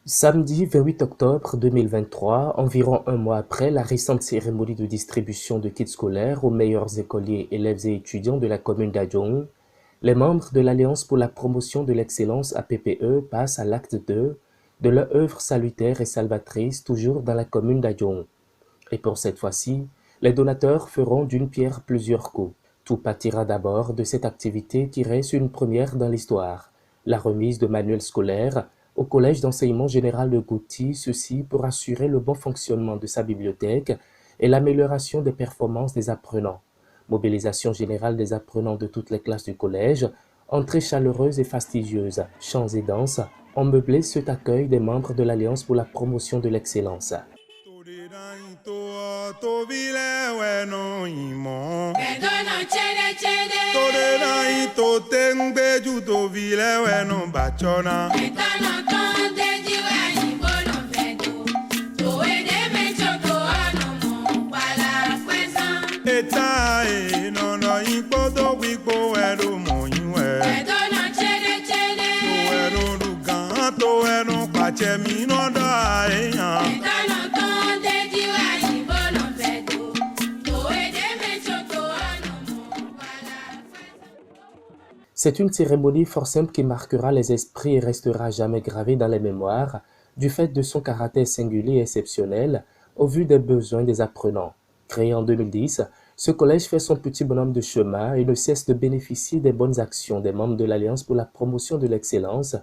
Samedi 28 octobre 2023, environ un mois après la récente cérémonie de distribution de kits scolaires aux meilleurs écoliers, élèves et étudiants de la commune d'Adjong, les membres de l'Alliance pour la promotion de l'excellence APPE passent à l'acte 2 de leur œuvre salutaire et salvatrice toujours dans la commune d'Adjong. Et pour cette fois-ci, les donateurs feront d'une pierre plusieurs coups. Tout partira d'abord de cette activité qui reste une première dans l'histoire, la remise de manuels scolaires au Collège d'enseignement général de Gouti, ceci pour assurer le bon fonctionnement de sa bibliothèque et l'amélioration des performances des apprenants. Mobilisation générale des apprenants de toutes les classes du collège, entrée chaleureuse et fastidieuse, chants et danses ont meublé cet accueil des membres de l'Alliance pour la promotion de l'excellence. C'est une cérémonie fort simple qui marquera les esprits et restera jamais gravée dans les mémoires du fait de son caractère singulier et exceptionnel au vu des besoins des apprenants. Créé en 2010, ce collège fait son petit bonhomme de chemin et ne cesse de bénéficier des bonnes actions des membres de l'Alliance pour la promotion de l'excellence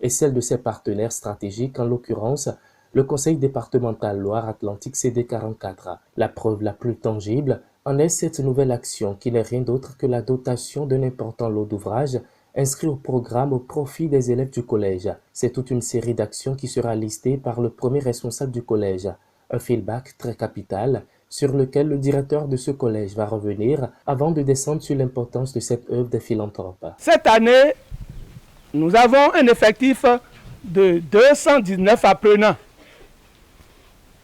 et celle de ses partenaires stratégiques, en l'occurrence le Conseil départemental Loire-Atlantique CD44. La preuve la plus tangible en est cette nouvelle action qui n'est rien d'autre que la dotation d'un important lot d'ouvrages inscrits au programme au profit des élèves du collège. C'est toute une série d'actions qui sera listée par le premier responsable du collège, un feedback très capital sur lequel le directeur de ce collège va revenir avant de descendre sur l'importance de cette œuvre des philanthropes. Cette année, nous avons un effectif de 219 apprenants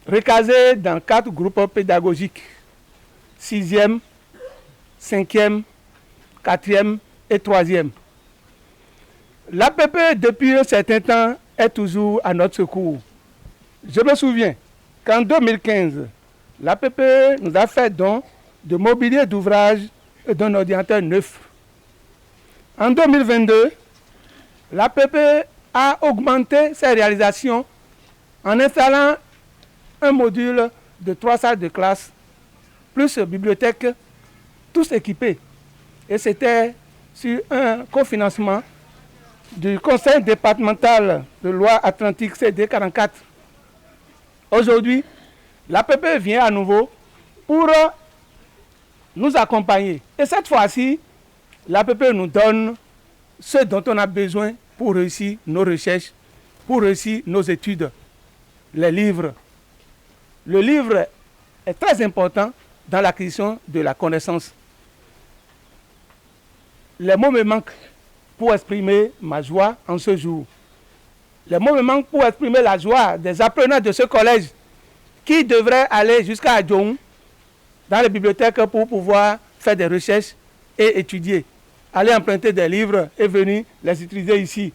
recasés dans 4 groupes pédagogiques, 6e, 5e, 4e et 3e. L'APP, depuis un certain temps, est toujours à notre secours. Je me souviens qu'en 2015, l'APP nous a fait don de mobilier d'ouvrage et d'un ordinateur neuf. En 2022, l'APP a augmenté ses réalisations en installant un module de 3 salles de classe, plus bibliothèque, tous équipés. Et c'était sur un cofinancement du Conseil départemental de Loire-Atlantique CD44. Aujourd'hui, l'APP vient à nouveau pour nous accompagner. Et cette fois-ci, l'APP nous donne ce dont on a besoin pour réussir nos recherches, pour réussir nos études, les livres. Le livre est très important dans l'acquisition de la connaissance. Les mots me manquent pour exprimer ma joie en ce jour. Les mots me manquent pour exprimer la joie des apprenants de ce collège qui devraient aller jusqu'à Adjong dans les bibliothèques pour pouvoir faire des recherches et étudier, aller emprunter des livres et venir les utiliser ici.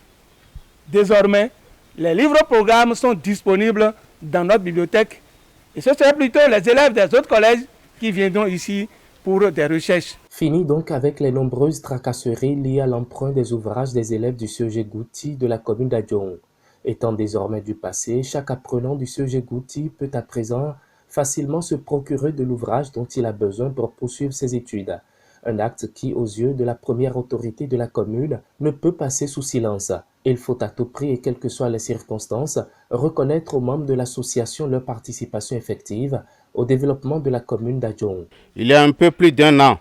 Désormais, les livres-programmes sont disponibles dans notre bibliothèque et ce serait plutôt les élèves des autres collèges qui viendront ici pour des recherches. Fini donc avec les nombreuses tracasseries liées à l'emprunt des ouvrages des élèves du CEG Gouti de la commune d'Adjong. Étant désormais du passé, chaque apprenant du CEG Gouti peut à présent facilement se procurer de l'ouvrage dont il a besoin pour poursuivre ses études. Un acte qui, aux yeux de la première autorité de la commune, ne peut passer sous silence. Il faut à tout prix et quelles que soient les circonstances, reconnaître aux membres de l'association leur participation effective au développement de la commune d'Adjong. Il y a un peu plus d'un an,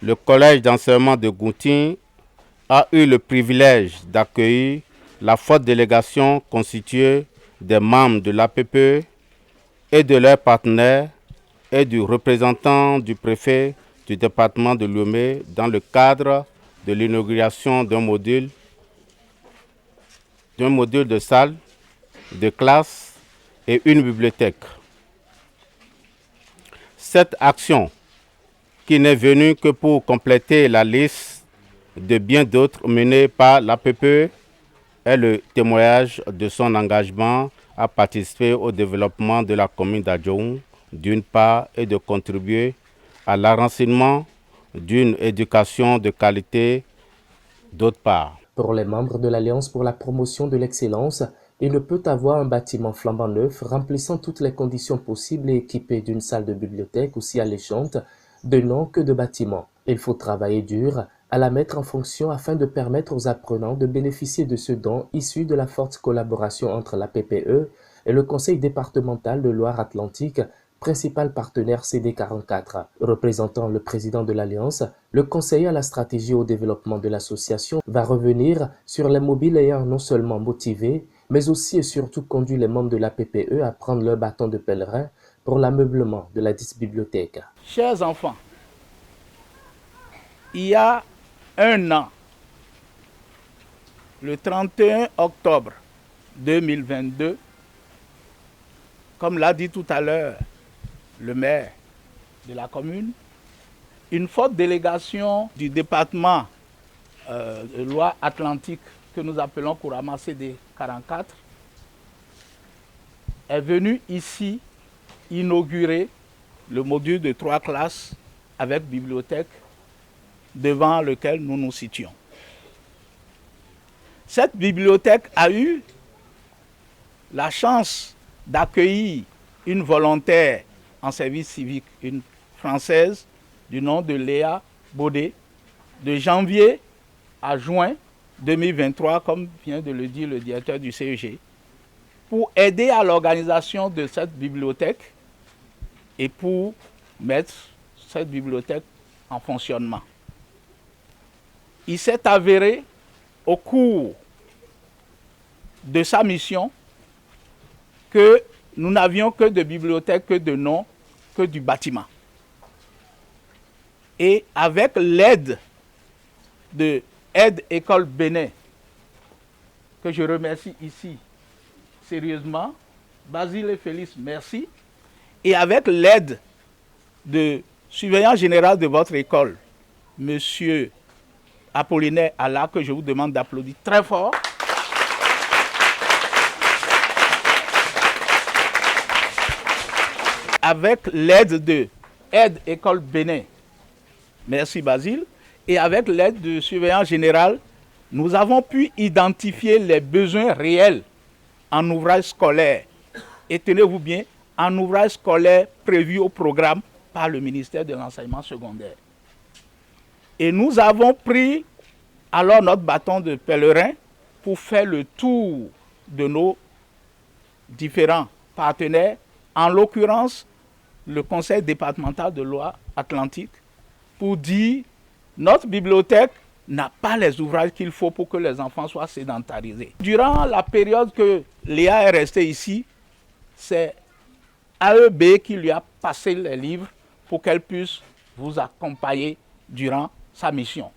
le collège d'enseignement de Gouti a eu le privilège d'accueillir la forte délégation constituée des membres de l'APP et de leurs partenaires et du représentant du préfet du département de Lomé dans le cadre de l'inauguration d'un module de salle, de classe et une bibliothèque. Cette action, qui n'est venue que pour compléter la liste de bien d'autres menées par l'APPE, est le témoignage de son engagement à participer au développement de la commune d'Adjoung, d'une part, et de contribuer à l'enracinement d'une éducation de qualité, d'autre part. Pour les membres de l'Alliance pour la promotion de l'excellence, il ne peut avoir un bâtiment flambant neuf remplissant toutes les conditions possibles et équipé d'une salle de bibliothèque aussi alléchante de nom que de bâtiment. Il faut travailler dur à la mettre en fonction afin de permettre aux apprenants de bénéficier de ce don issu de la forte collaboration entre la PPE et le Conseil départemental de Loire-Atlantique, principal partenaire CD44. Représentant le président de l'Alliance, le conseiller à la stratégie au développement de l'association va revenir sur les mobiles ayant non seulement motivé, mais aussi et surtout conduit les membres de la PPE à prendre leur bâton de pèlerin pour l'ameublement de la dite bibliothèque. Chers enfants, il y a un an, le 31 octobre 2022, comme l'a dit tout à l'heure le maire de la commune, une forte délégation du département de Loire-Atlantique, que nous appelons couramment CD44, est venue ici inaugurer le module de 3 classes avec bibliothèque devant lequel nous nous situons. Cette bibliothèque a eu la chance d'accueillir une volontaire en service civique, une Française du nom de Léa Baudet, de janvier à juin 2023, comme vient de le dire le directeur du CEG, pour aider à l'organisation de cette bibliothèque et pour mettre cette bibliothèque en fonctionnement. Il s'est avéré au cours de sa mission que nous n'avions que de bibliothèque, que de nom, que du bâtiment. Et avec l'aide de Aide École Bénin, que je remercie ici sérieusement, Basile et Félix, merci. Et avec l'aide de surveillant général de votre école, Monsieur Apollinaire Allah, que je vous demande d'applaudir très fort. Avec l'aide de Aide École Bénin, merci Basile, et avec l'aide du surveillant général, nous avons pu identifier les besoins réels en ouvrage scolaire. Et tenez-vous bien, en ouvrage scolaire prévu au programme par le ministère de l'enseignement secondaire. Et nous avons pris alors notre bâton de pèlerin pour faire le tour de nos différents partenaires, en l'occurrence le conseil départemental de Loire-Atlantique, pour dire notre bibliothèque n'a pas les ouvrages qu'il faut pour que les enfants soient sédentarisés. Durant la période que Léa est restée ici, c'est AEB qui lui a passé les livres pour qu'elle puisse vous accompagner durant sa mission.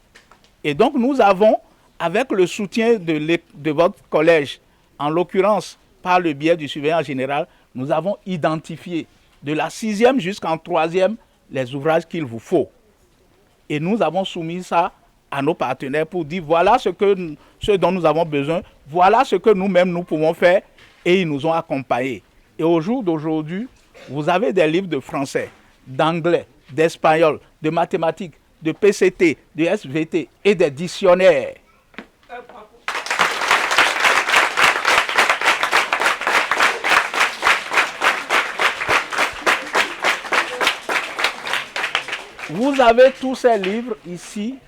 Et donc nous avons, avec le soutien de votre collège, en l'occurrence par le biais du surveillant général, nous avons identifié de la 6e jusqu'en 3e les ouvrages qu'il vous faut. Et nous avons soumis ça à nos partenaires pour dire voilà ce dont nous avons besoin, voilà ce que nous-mêmes nous pouvons faire, et ils nous ont accompagnés. Et au jour d'aujourd'hui, vous avez des livres de français, d'anglais, d'espagnol, de mathématiques, de PCT, de SVT et des dictionnaires. Vous avez tous ces livres ici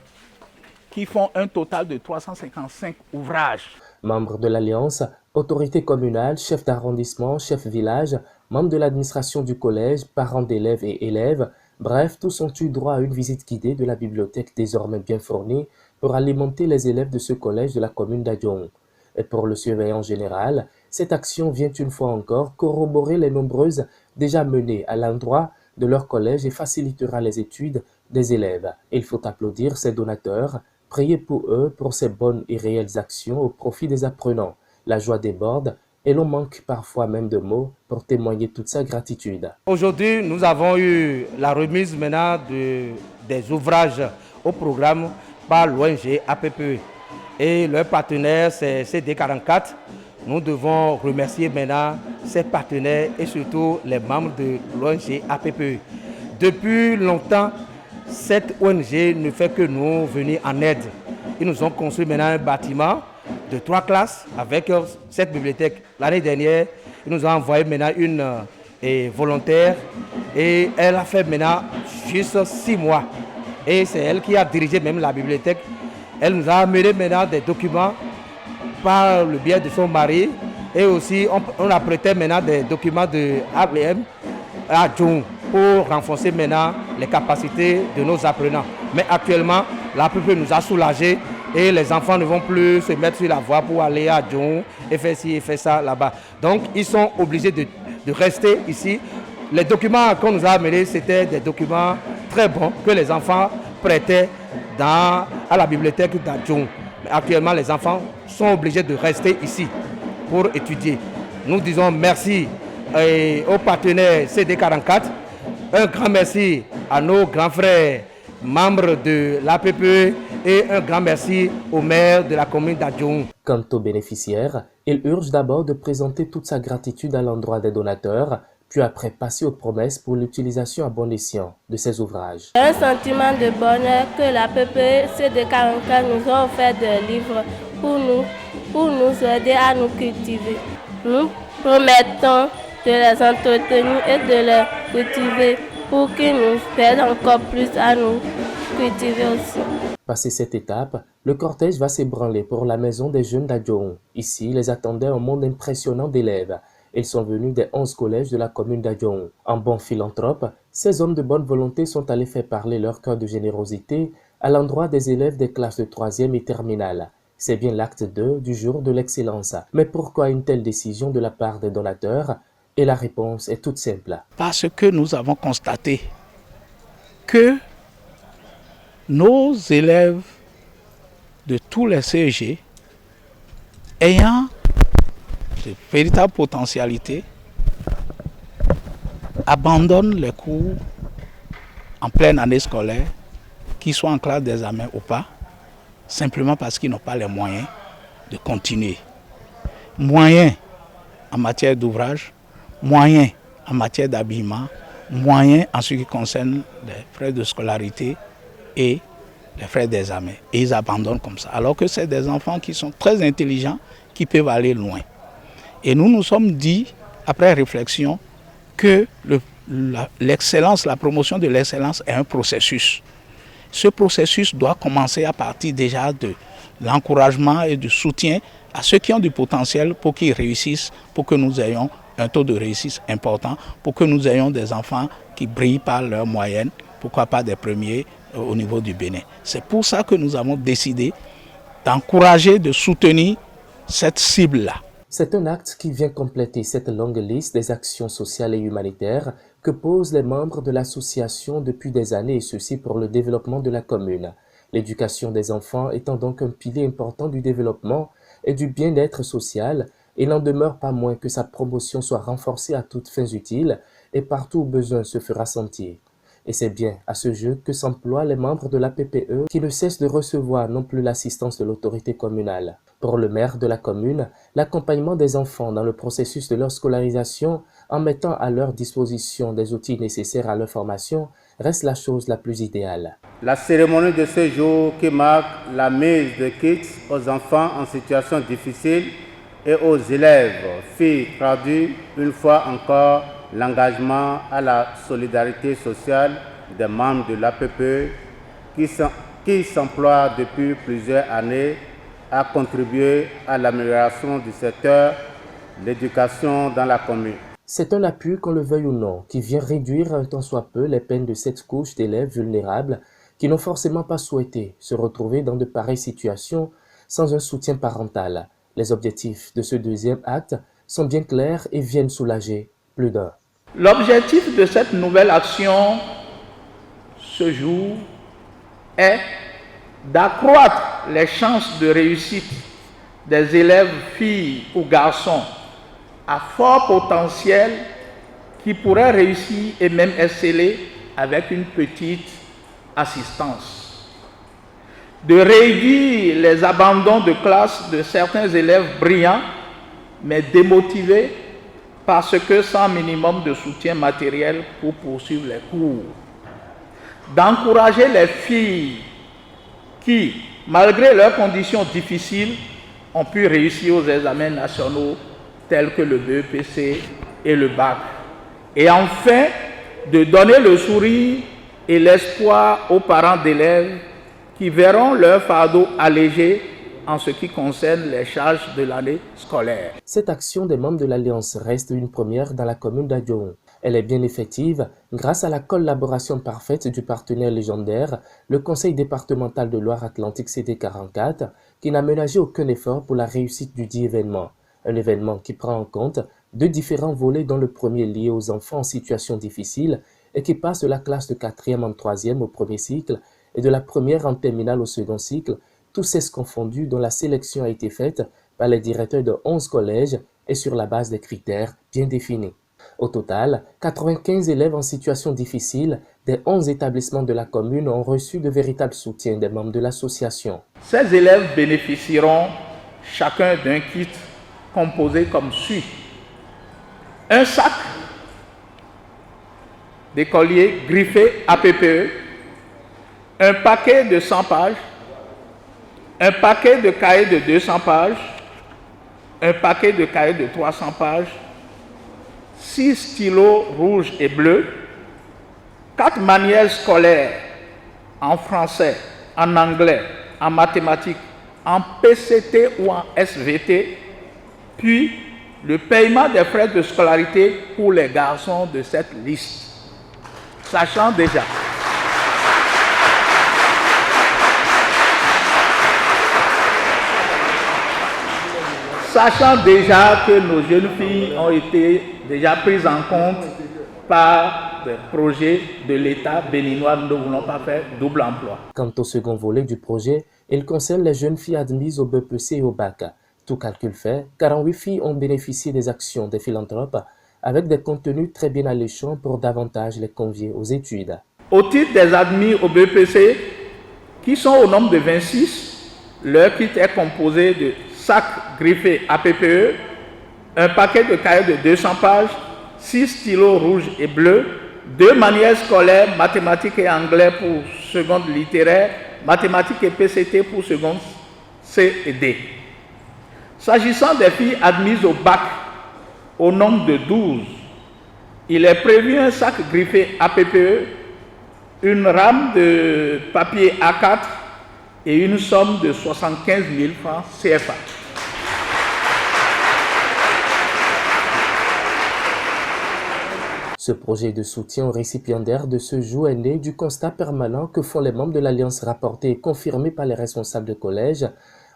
qui font un total de 355 ouvrages. Membres de l'Alliance, autorités communales, chefs d'arrondissement, chefs village, membres de l'administration du collège, parents d'élèves et élèves, bref, tous ont eu droit à une visite guidée de la bibliothèque désormais bien fournie pour alimenter les élèves de ce collège de la commune d'Adjoung. Et pour le surveillant général, cette action vient une fois encore corroborer les nombreuses déjà menées à l'endroit de leur collège et facilitera les études des élèves. Il faut applaudir ces donateurs, prier pour eux pour ces bonnes et réelles actions au profit des apprenants. La joie déborde et l'on manque parfois même de mots pour témoigner toute sa gratitude. Aujourd'hui, nous avons eu la remise maintenant des ouvrages au programme par l'ONG APPE et leur partenaire c'est CD44. Nous devons remercier maintenant ces partenaires et surtout les membres de l'ONG APPE. Depuis longtemps, cette ONG ne fait que nous venir en aide. Ils nous ont construit maintenant un bâtiment de 3 classes avec cette bibliothèque. L'année dernière, ils nous ont envoyé maintenant une volontaire et elle a fait maintenant juste 6 mois. Et c'est elle qui a dirigé même la bibliothèque. Elle nous a amené maintenant des documents par le biais de son mari et aussi on a prêté maintenant des documents de ABM à Djoum pour renforcer maintenant les capacités de nos apprenants. Mais actuellement, l'APP nous a soulagés et les enfants ne vont plus se mettre sur la voie pour aller à Djoum et faire ci et faire ça là-bas. Donc ils sont obligés de rester ici. Les documents qu'on nous a amenés, c'était des documents très bons que les enfants prêtaient à la bibliothèque d'Adjoum. Actuellement, les enfants sont obligés de rester ici pour étudier. Nous disons merci aux partenaires CD44, un grand merci à nos grands frères membres de l'APPE et un grand merci au maire de la commune d'Adjoum. Quant aux bénéficiaires, il urge d'abord de présenter toute sa gratitude à l'endroit des donateurs, puis après passer aux promesses pour l'utilisation à bon escient de ces ouvrages. Un sentiment de bonheur que l'APPE CD44 nous a offert des livres pour nous aider à nous cultiver. Nous promettons de les entretenir et de les cultiver pour qu'ils nous aident encore plus à nous cultiver aussi. Passé cette étape, le cortège va s'ébranler pour la maison des jeunes d'Adjoum. Ici, les attendait un monde impressionnant d'élèves. Ils sont venus des 11 collèges de la commune d'Adjoum. En bons philanthropes, ces hommes de bonne volonté sont allés faire parler leur cœur de générosité à l'endroit des élèves des classes de 3e et terminale. C'est bien l'acte 2 du jour de l'excellence. Mais pourquoi une telle décision de la part des donateurs? Et la réponse est toute simple. Parce que nous avons constaté que nos élèves de tous les CEG ayant de véritables potentialités abandonnent les cours en pleine année scolaire, qu'ils soient en classe d'examen ou pas, simplement parce qu'ils n'ont pas les moyens de continuer. Moyens en matière d'ouvrage, moyens en matière d'habillement, moyens en ce qui concerne les frais de scolarité et les frais d'examen. Et ils abandonnent comme ça. Alors que c'est des enfants qui sont très intelligents, qui peuvent aller loin. Et nous nous sommes dit, après réflexion, que l'excellence, la promotion de l'excellence est un processus. Ce processus doit commencer à partir déjà de l'encouragement et du soutien à ceux qui ont du potentiel pour qu'ils réussissent, pour que nous ayons un taux de réussite important, pour que nous ayons des enfants qui brillent par leur moyenne, pourquoi pas des premiers au niveau du Bénin. C'est pour ça que nous avons décidé d'encourager, de soutenir cette cible-là. C'est un acte qui vient compléter cette longue liste des actions sociales et humanitaires que posent les membres de l'association depuis des années, et ceci pour le développement de la commune. L'éducation des enfants étant donc un pilier important du développement et du bien-être social, il n'en demeure pas moins que sa promotion soit renforcée à toutes fins utiles et partout où besoin se fera sentir. Et c'est bien à ce jeu que s'emploient les membres de l'APPE qui ne cessent de recevoir non plus l'assistance de l'autorité communale. Pour le maire de la commune, l'accompagnement des enfants dans le processus de leur scolarisation en mettant à leur disposition des outils nécessaires à leur formation reste la chose la plus idéale. La cérémonie de ce jour qui marque la mise de kits aux enfants en situation difficile et aux élèves filles traduit une fois encore l'engagement à la solidarité sociale des membres de l'APPE qui s'emploient depuis plusieurs années à contribuer à l'amélioration du secteur de l'éducation dans la commune. C'est un appui, qu'on le veuille ou non, qui vient réduire un tant soit peu les peines de cette couche d'élèves vulnérables qui n'ont forcément pas souhaité se retrouver dans de pareilles situations sans un soutien parental. Les objectifs de ce deuxième acte sont bien clairs et viennent soulager plus d'un. L'objectif de cette nouvelle action ce jour est d'accroître les chances de réussite des élèves filles ou garçons à fort potentiel qui pourraient réussir et même exceller avec une petite assistance. De réduire les abandons de classe de certains élèves brillants, mais démotivés parce que sans minimum de soutien matériel pour poursuivre les cours. D'encourager les filles qui, malgré leurs conditions difficiles, ont pu réussir aux examens nationaux tels que le BEPC et le bac. Et enfin, de donner le sourire et l'espoir aux parents d'élèves qui verront leur fardeau allégé en ce qui concerne les charges de l'année scolaire. Cette action des membres de l'Alliance reste une première dans la commune d'Adjoun. Elle est bien effective grâce à la collaboration parfaite du partenaire légendaire, le Conseil départemental de Loire-Atlantique CD44, qui n'a ménagé aucun effort pour la réussite du dit événement. Un événement qui prend en compte deux différents volets, dont le premier lié aux enfants en situation difficile et qui passe de la classe de 4e en 3e au premier cycle et de la première en terminale au second cycle, tous ces confondus dont la sélection a été faite par les directeurs de 11 collèges et sur la base des critères bien définis. Au total, 95 élèves en situation difficile des 11 établissements de la commune ont reçu de véritables soutiens des membres de l'association. Ces élèves bénéficieront chacun d'un kit composé comme suit. Un sac d'écoliers griffé APPE, un paquet de 100 pages, un paquet de cahiers de 200 pages, un paquet de cahiers de 300 pages, 6 stylos rouges et bleus, 4 manuels scolaires en français, en anglais, en mathématiques, en PCT ou en SVT, puis le paiement des frais de scolarité pour les garçons de cette liste. Sachant déjà que nos jeunes filles ont été déjà prises en compte par des projets de l'État béninois, nous ne voulons pas faire double emploi. Quant au second volet du projet, il concerne les jeunes filles admises au BEPC et au bac. Tout calcul fait, 48 filles ont bénéficié des actions des philanthropes avec des contenus très bien alléchants pour davantage les convier aux études. Au titre des admis au BEPC, qui sont au nombre de 26, leur kit est composé de sacs griffés APPE, un paquet de cahiers de 200 pages, 6 stylos rouges et bleus, 2 manuels scolaires, mathématiques et anglais pour seconde littéraire, mathématiques et PCT pour seconde C et D. S'agissant des filles admises au bac, au nombre de 12, il est prévu un sac griffé APPE, une rame de papier A4 et une somme de 75 000 francs CFA. Ce projet de soutien aux récipiendaires de ce jour est né du constat permanent que font les membres de l'Alliance rapporté et confirmé par les responsables de collège,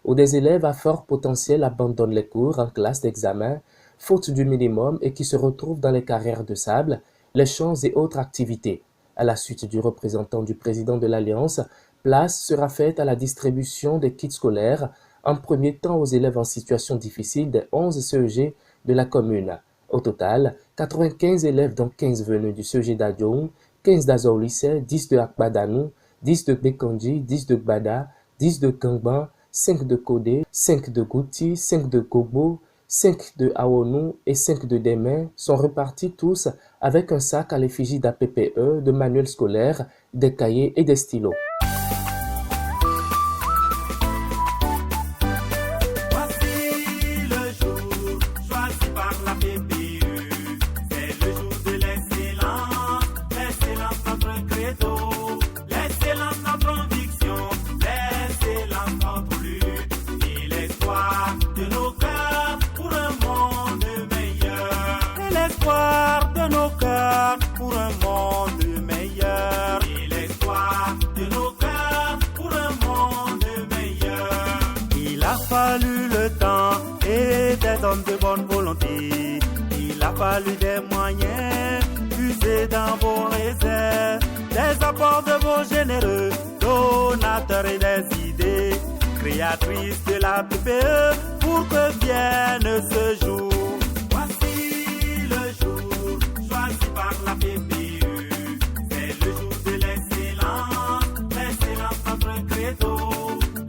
où des élèves à fort potentiel abandonnent les cours en classe d'examen, faute du minimum, et qui se retrouvent dans les carrières de sable, les champs et autres activités. À la suite du représentant du président de l'Alliance, place sera faite à la distribution des kits scolaires, en premier temps aux élèves en situation difficile des 11 CEG de la commune. Au total, 95 élèves, dont 15 venus du CEG d'Adjoun, 15 d'Azor lycée, 10 de Akbadanou, 10 de Bekanji, 10 de Gbada, 10 de Gangban, 5 de Kodé, 5 de Gouti, 5 de Gobo, 5 de Aonou et 5 de Demen sont repartis tous avec un sac à l'effigie d'APPE, de manuels scolaires, des cahiers et des stylos. De bonne volonté, il a fallu des moyens, puiser dans vos réserves, des apports de vos généreux donateurs et des idées créatrices de la PPE pour que vienne ce jour. Voici la PPE. C'est le jour de l'excellence, l'excellence notre credo,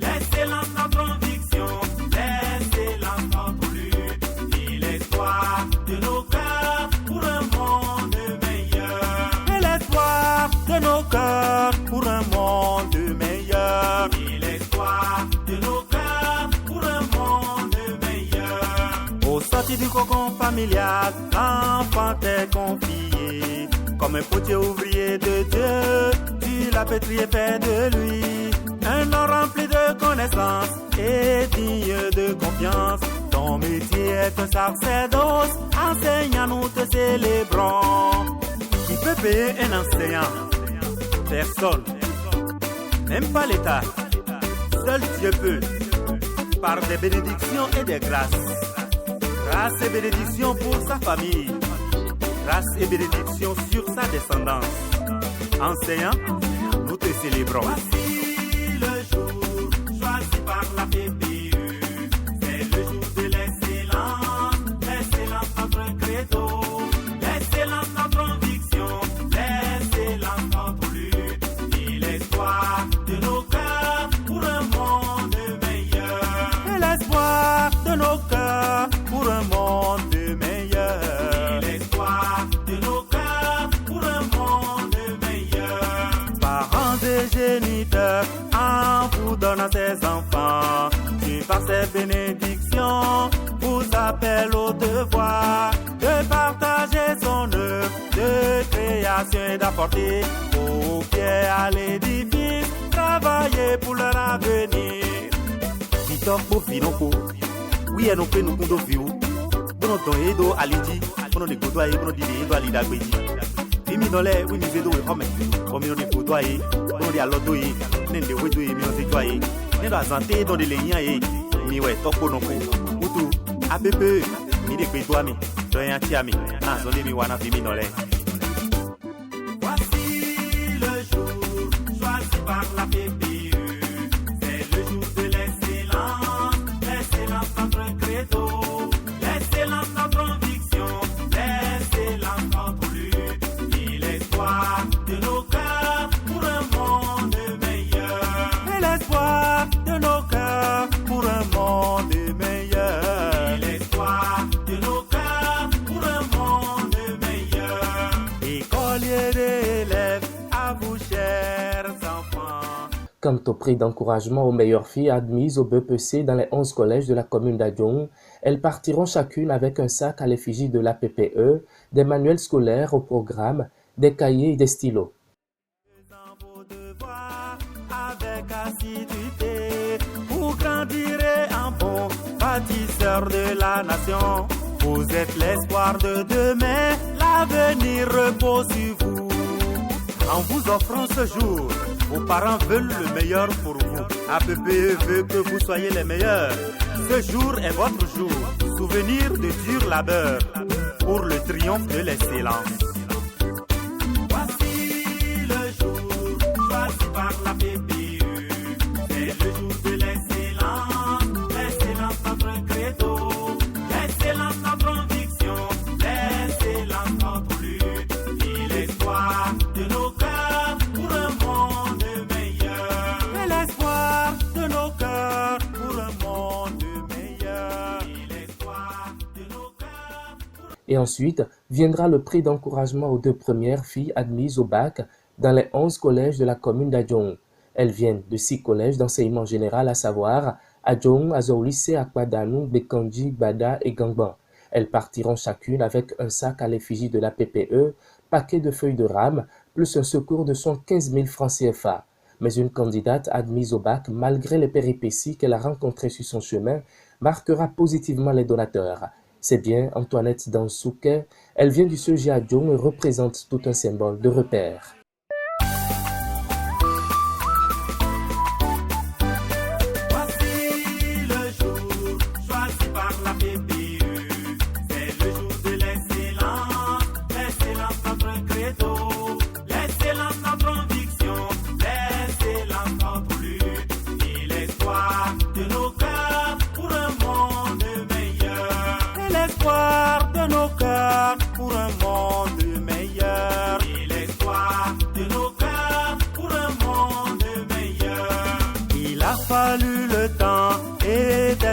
l'excellence notre conviction, l'excellence notre lutte et l'espoir de nos cœurs pour un monde meilleur. Et l'espoir de nos cœurs pour un monde meilleur. Et l'espoir de nos cœurs pour un monde meilleur. Au sortir du cocon familial, l'enfant est confié comme un potier ouvrier de Dieu. Tu l'as pétri et fait de lui un homme rempli de connaissances et digne de confiance. Ton métier est un sacerdoce, enseigne-nous te célébrons. Qui peut payer un enseignant? Personne, même pas l'État. Seul Dieu peut, par des bénédictions et des grâces. Grâce et bénédiction pour sa famille. Grâce et bénédiction sur sa descendance. Enseignant, nous te célébrons. Voici le jour choisi par la PPE. C'est le jour de l'excellence, l'excellence notre credo, l'excellence notre conviction, l'excellence notre lutte et l'espoir de nos cœurs pour un monde meilleur. Et l'espoir de nos cœurs pour un monde meilleur. Et l'espoir de nos cœurs pour un monde meilleur. Parents et géniteurs, en vous donnant ses enfants, qui par ses bénédictions vous appelle au devoir de partager son œuvre de création et d'apporter au pied à l'édifice, travailler pour leur avenir. Victor Bofinoko, oui, et nous fait nous comptons vieux. Bon, ton edo alidi, bon, on est côtoyé, bon, on dit edo alida gwedi. Fimi dans les, oui, nous edo, comme on est côtoyé, bon, on dit à l'auto, n'en de wedo, mais on s'est joyé. N'en a santé dans les liens, ni ouais, topo non plus. Outou, APP, ni de pétois, mi, doyen tiami, ah, son demi wana fimi dans les. Voici le jour choisi par la PPE. C'est le jour de l'excellence, l'excellence notre credo, l'excellence notre conviction, l'excellence notre lutte et l'espoir de nos cœurs pour un monde meilleur. Et l'espoir de nos cœurs pour un monde meilleur. Et l'espoir de nos cœurs pour un monde meilleur. Écoliers d'élèves, à vous chers enfants. Quant au prix d'encouragement aux meilleures filles admises au BPC dans les 11 collèges de la commune d'Adjong, elles partiront chacune avec un sac à l'effigie de la PPE, des manuels scolaires au programme, des cahiers et des stylos. Dans vos devoirs, avec assiduité, vous grandirez en bon bâtisseur de la nation. Vous êtes l'espoir de demain, l'avenir repose sur vous. En vous offrant ce jour, vos parents veulent le meilleur pour vous. APPE veut que vous soyez les meilleurs. Ce jour est votre jour, souvenir de dur labeur, pour le triomphe de l'excellence. Voici le jour choisi par la PPE. C'est le jour de l'excellence, l'excellence notre credo, l'excellence notre conviction, l'excellence notre lutte et l'espoir de nos cœurs pour un monde meilleur. Et l'espoir de nos cœurs pour un monde meilleur. Et l'espoir de nos cœurs pour... Et ensuite viendra le prix d'encouragement aux 2 premières filles admises au bac dans les 11 collèges de la commune d'Adjong. Elles viennent de 6 collèges d'enseignement général, à savoir Adjong, Azoulissé, Akwadanu, Bekandji, Bada et Gangban. Elles partiront chacune avec un sac à l'effigie de la PPE, paquet de feuilles de rame, plus un secours de 115 000 francs CFA. Mais une candidate admise au bac, malgré les péripéties qu'elle a rencontrées sur son chemin, marquera positivement les donateurs. C'est bien Antoinette Dansouke. Elle vient du CEGI Adjong et représente tout un symbole de repère. Voici le jour choisi par la PPE. C'est le jour de l'excellence, l'excellence notre credo, l'excellence notre conviction, l'excellence notre lutte et l'espoir de nos cœurs pour un monde meilleur. Et l'espoir de nos cœurs pour un monde meilleur.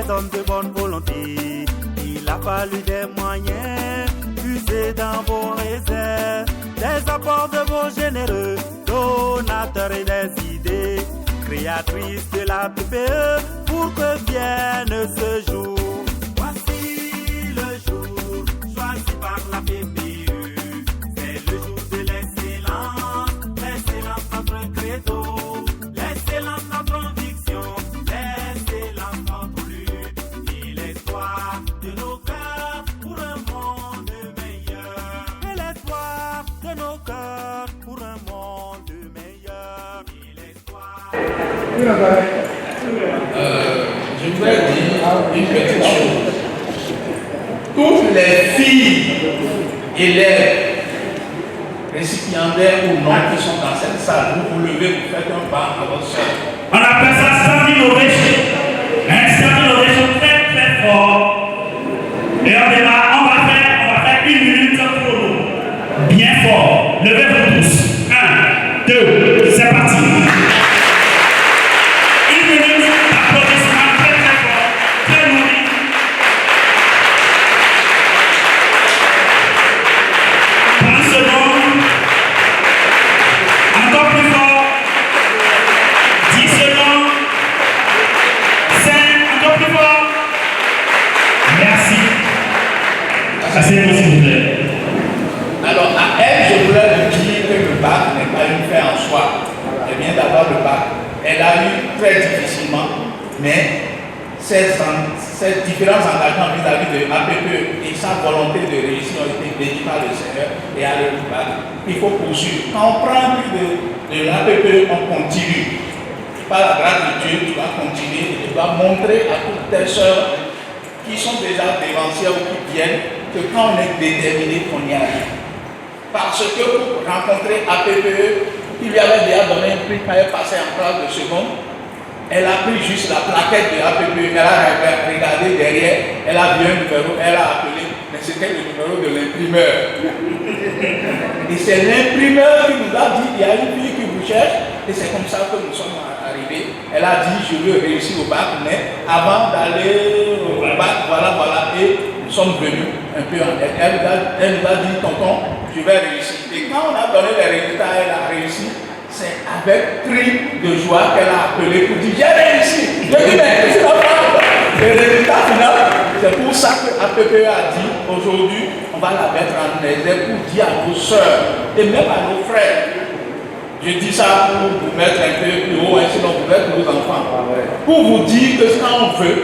des hommes de bonne volonté. Il a fallu des moyens, puiser dans vos réserves, des apports de vos généreux, donateurs et des idées, créatrices de la PPE, pour que vienne ce jour. Voici le jour choisi par la PPE, c'est le jour de l'excellence, l'excellence notre credo, l'excellence notre conviction, l'excellence notre lutte, et l'espoir de nos cœurs pour un monde meilleur, et l'espoir de nos cœurs pour un monde meilleur, et l'espoir. Je voudrais dire une petite chose. Toutes les filles, élèves, récipiendaires ou non qui sont dans cette salle, vous vous levez, vous faites un pas à votre soeur. On appelle ça standing ovation. Un standing ovation très très fort. Et on démarre, on va faire 1 minute pour bien fort. Levez-vous tous. 1, 2, c'est parti. 1 minute d'applaudissement très très fort, très nourri. Encore plus fort. 10 secondes. 5, encore plus fort. Merci. Asseyez-vous s'il vous plaît. Alors à elle, je voulais lui dire que le bac n'est pas une fin en soi. Elle vient d'avoir le bac. Elle a eu très difficilement, mais ces différents engagements vis-à-vis de l'APPE et sa volonté de réussir ont été bénis par le Seigneur et à le bac. Il faut poursuivre. Quand on prend plus de l'APPE, on continue. Par la grâce de Dieu, tu vas continuer et tu vas montrer à toutes tes sœurs qui sont déjà dévancières ou qui viennent que quand on est déterminé, on y arrive. Parce que pour rencontrer APPE, il lui avait déjà donné un prix quand elle passait en classe de seconde. Elle a pris juste la plaquette de APPE, elle a regardé derrière, elle a vu un numéro, elle a appelé, mais c'était le numéro de l'imprimeur. Et c'est l'imprimeur qui nous a dit, il y a une fille qui vous cherche, et c'est comme ça que nous sommes arrivés. Elle a dit, je veux réussir au bac, mais avant d'aller au bac, voilà, et nous sommes venus un peu en aide. Elle nous a dit, tonton, je vais réussir. Et quand on a donné les résultats, elle a réussi. C'est avec cri de joie qu'elle a appelé pour dire j'ai réussi. Je dis mais qu'est-ce que le résultat final, c'est pour ça que APPE a dit aujourd'hui on va la mettre en exergue pour dire à nos soeurs et même à nos frères. Je dis ça pour vous mettre un peu plus haut, sinon vous êtes nos enfants. Pour vous dire que quand on veut,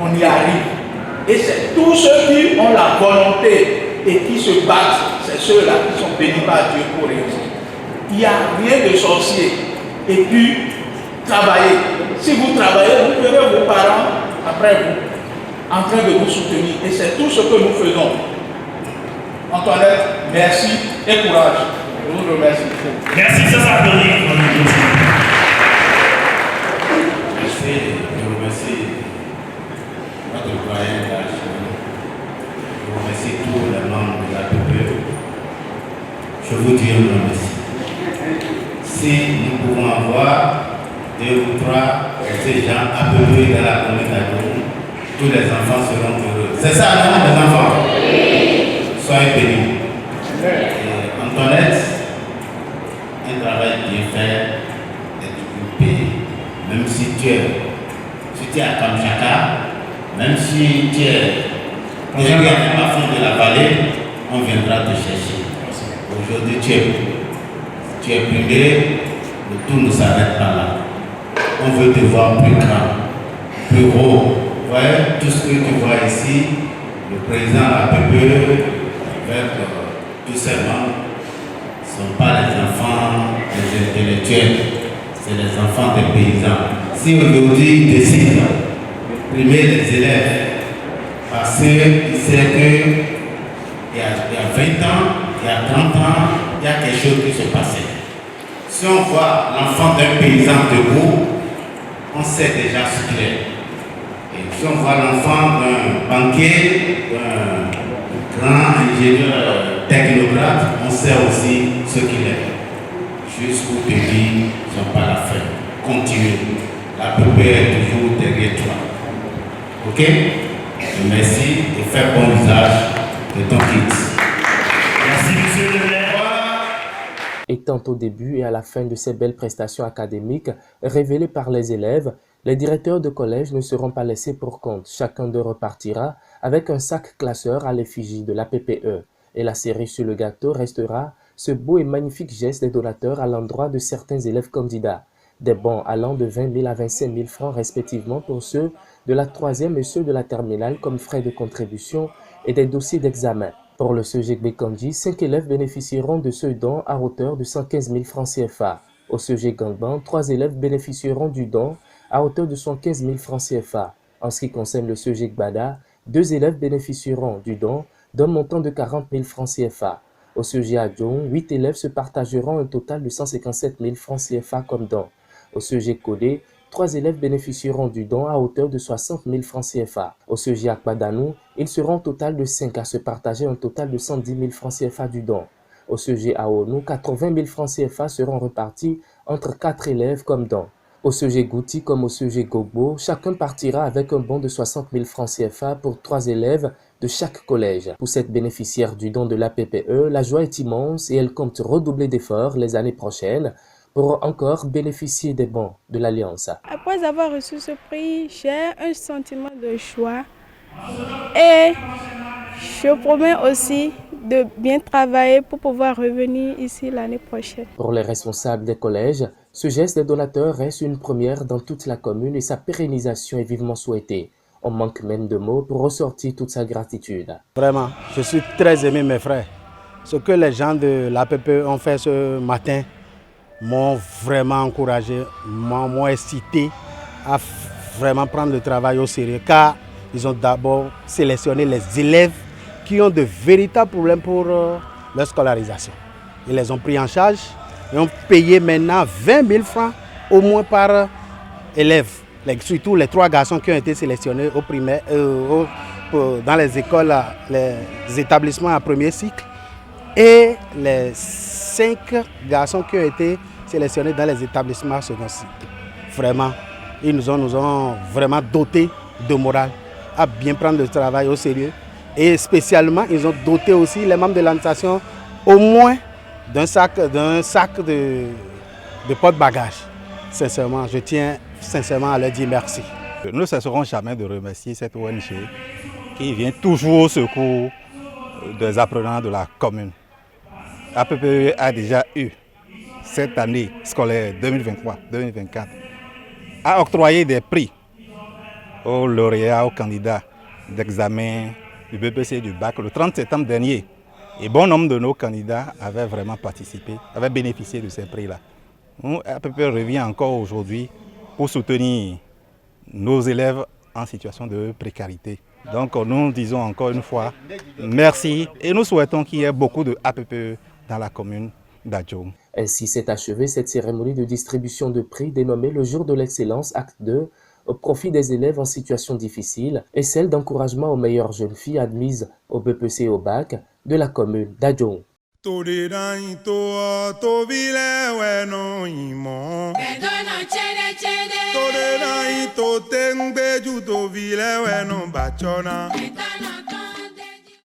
on y arrive. Et c'est tous ceux qui ont la volonté et qui se battent, c'est ceux-là qui sont bénis par Dieu pour réussir. Il n'y a rien de sorcier. Et puis, travaillez. Si vous travaillez, vous verrez vos parents après vous, en train de vous soutenir. Et c'est tout ce que nous faisons. Antoinette, merci et courage. Je vous remercie. Merci, ça s'applaudit. Je remercie notre doyen de la Chine. Je remercie tous les membres de la PPE. Je vous dis un grand merci. Si nous pouvons avoir 2 ou 3 de ces gens à peu près dans la commune d'Adoum, tous les enfants seront heureux. C'est ça, non, les enfants? Oui. Soyez bénis. Antoinette, un travail bien fait, est payé. Même si tu es à Kamchaka, même si tu es à la fin de la vallée, on viendra te chercher. Aujourd'hui, tu es primé, le tout ne s'arrête pas là. On veut te voir plus grand, plus haut. Vous voyez, tout ce que tu vois ici, le président de la PPE, avec tous ses membres, ne sont pas les enfants des intellectuels, c'est les enfants des paysans. Si aujourd'hui ils décident de primer les élèves, parce qu'ils savent qu'il y a 20 ans, il y a 30 ans, il y a quelque chose qui se passait. Si on voit l'enfant d'un paysan debout, on sait déjà ce qu'il est. Et si on voit l'enfant d'un banquier, d'un grand ingénieur technocrate, on sait aussi ce qu'il est. Jusqu'au pays, ils n'ont pas la fin. Continuez. La PPE est toujours derrière toi. Ok? Merci et fais bon usage de ton kit. Merci, monsieur le maire. Étant au début et à la fin de ces belles prestations académiques révélées par les élèves, les directeurs de collège ne seront pas laissés pour compte. Chacun d'eux repartira avec un sac classeur à l'effigie de l'APPE. Et la cerise sur le gâteau restera ce beau et magnifique geste des donateurs à l'endroit de certains élèves candidats. Des bons allant de 20 000 à 25 000 francs respectivement pour ceux de la 3e et ceux de la terminale comme frais de contribution et des dossiers d'examen. Pour le CEGEC Bekandji, 5 élèves bénéficieront de ce don à hauteur de 115 000 francs CFA. Au CEGEC Gangban, 3 élèves bénéficieront du don à hauteur de 115 000 francs CFA. En ce qui concerne le CEGEC Bada, 2 élèves bénéficieront du don d'un montant de 40 000 francs CFA. Au CEGEC Adjong, 8 élèves se partageront un total de 157 000 francs CFA comme don. Au CEGEC Kodé, 3 élèves bénéficieront du don à hauteur de 60 000 francs CFA. Au CEGEC Akbadanou, ils seront au total de 5 à se partager un total de 110 000 francs CFA du don. Au CEGEC Aonou, 80 000 francs CFA seront repartis entre 4 élèves comme don. Au CEGEC Gouti comme au CEGEC Gogbo, chacun partira avec un bon de 60 000 francs CFA pour 3 élèves de chaque collège. Pour cette bénéficiaire du don de l'APPE, la joie est immense et elle compte redoubler d'efforts les années prochaines pour encore bénéficier des bons de l'Alliance. Après avoir reçu ce prix, j'ai un sentiment de joie et je promets aussi de bien travailler pour pouvoir revenir ici l'année prochaine. Pour les responsables des collèges, ce geste des donateurs reste une première dans toute la commune et sa pérennisation est vivement souhaitée. On manque même de mots pour ressortir toute sa gratitude. Vraiment, je suis très aimé mes frères. Ce que les gens de l'APPE ont fait ce matin m'ont vraiment encouragé, m'ont incité à vraiment prendre le travail au sérieux, car ils ont d'abord sélectionné les élèves qui ont de véritables problèmes pour leur scolarisation. Ils les ont pris en charge et ont payé maintenant 20 000 francs au moins par élève. Surtout les 3 garçons qui ont été sélectionnés au primaire, dans les écoles, les établissements à premier cycle, et les 5 garçons qui ont été sélectionnés dans les établissements second cycle. Vraiment, ils nous ont vraiment dotés de morale à bien prendre le travail au sérieux. Et spécialement, ils ont doté aussi les membres de l'administration au moins d'un sac de porte-bagages. Sincèrement, je tiens sincèrement à leur dire merci. Nous ne cesserons jamais de remercier cette ONG qui vient toujours au secours des apprenants de la commune. APPE a déjà eu cette année scolaire 2023-2024 a octroyé des prix aux lauréats, aux candidats d'examen du BPC et du bac le 30 septembre dernier. Et bon nombre de nos candidats avaient vraiment participé, avaient bénéficié de ces prix-là. APPE revient encore aujourd'hui pour soutenir nos élèves en situation de précarité. Donc nous disons encore une fois merci et nous souhaitons qu'il y ait beaucoup de APPE dans la commune d'Adjong. Ainsi s'est achevée cette cérémonie de distribution de prix dénommée le Jour de l'excellence Acte 2 au profit des élèves en situation difficile et celle d'encouragement aux meilleures jeunes filles admises au BPC et au bac de la commune d'Adjong. To